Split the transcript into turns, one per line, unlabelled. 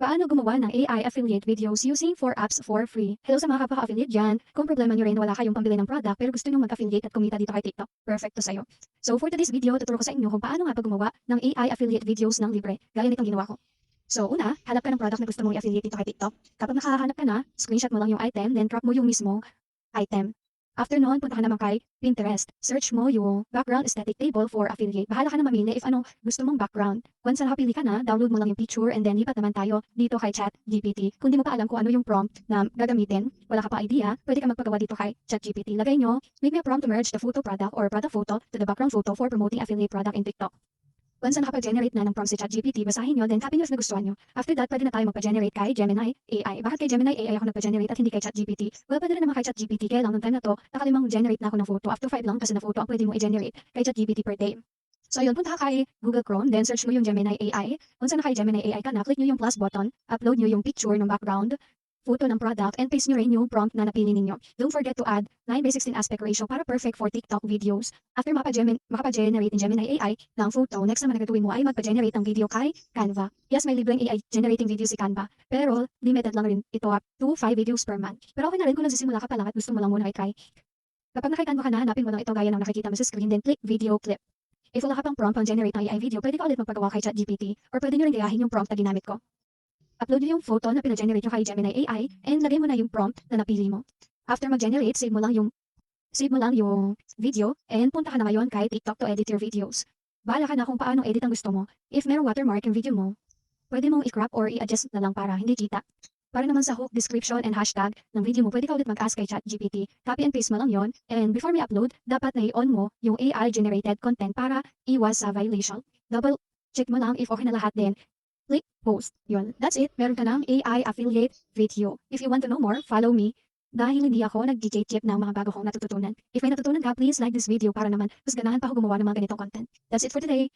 Paano gumawa ng AI affiliate videos using 4 apps for free? Hello sa mga kapaka-affiliate dyan. Kung problema nyo rin na wala kayong pambili ng product pero gusto nyo mag-affiliate at kumita dito kay TikTok, perfect to sa'yo. So for today's video, tuturo ko sa inyo kung paano nga gumawa ng AI affiliate videos ng libre, gaya nitong ginawa ko. So una, hanap ka ng product na gusto mong i-affiliate dito kay TikTok. Kapag nakahanap ka na, screenshot mo lang yung item, then crop mo yung mismong item. After noon, punta ka naman kay Pinterest. Search mo yung background aesthetic table for affiliate. Bahala ka na mamili if anong gusto mong background. Once na nakapili ka na, download mo lang yung picture and then lipat naman tayo dito kay ChatGPT. Kung di mo pa alam kung ano yung prompt na gagamitin, wala ka pa idea, pwede ka magpagawa dito kay ChatGPT. Lagay nyo, make me a prompt to merge the photo product or product photo to the background photo for promoting affiliate product in TikTok. Once na nakapag-generate na ng prompt si ChatGPT, basahin nyo, then copy nyo if nagustuhan nyo. After that, pwede na tayo magpa-generate kay Gemini AI. Bakit kay Gemini AI ako nagpa-generate at hindi kay ChatGPT? Well, pwede rin naman kay ChatGPT, kaya lang nung time na to, nakalimang generate na ako ng photo. Up to 5 lang kasi na photo ang pwede mo i-generate kay ChatGPT per day. So ayun, punta ka kay Google Chrome, then search mo yung Gemini AI. Once na kay Gemini AI ka na, click nyo yung plus button, upload nyo yung picture ng background, photo ng product, and paste nyo rin yung prompt na napili ninyo. Don't forget to add 9:16 aspect ratio para perfect for TikTok videos. After makapa-generate in Gemini AI ng photo, next naman na gagawin mo ay magpa-generate ng video kay Canva. Yes, may libreng AI generating video si Canva, pero limited lang rin ito up to 5 videos per month. Pero okay na rin kung nagsisimula ka pa lang at gusto mo lang muna i-try. Kapag naka-Canva ka na, hanapin mo lang ito gaya ng nakikita mo sa screen, then click video clip. If wala ka pang prompt pang generate ng AI video, pwede ka ulit magpagawa kay ChatGPT or pwede nyo rin gayahin yung prompt na ginamit ko. Upload nyo yung photo na pina-generate nyo kay Gemini AI and lagay mo na yung prompt na napili mo. After mag-generate, save mo lang yung video and punta ka na ngayon kay TikTok to edit your videos. Bahala ka na kung paano edit ang gusto mo. If merong watermark yung video mo, pwede mong i-crop or i-adjust na lang para hindi kita. Para naman sa hook, description, and hashtag ng video mo, pwede ka ulit mag-ask kay ChatGPT. Copy and paste mo lang yon. And before may upload, dapat na i-on mo yung AI-generated content para iwas sa violation. Double check mo lang if okay na lahat din. Click post. Yun. That's it. Meron ka ng AI affiliate video. If you want to know more, follow me. Dahil hindi ako nag-DJ tip ng mga bago kong natututunan. If may natutunan ka, please like this video para naman mas ganahan pa ako gumawa ng mga ganitong content. That's it for today.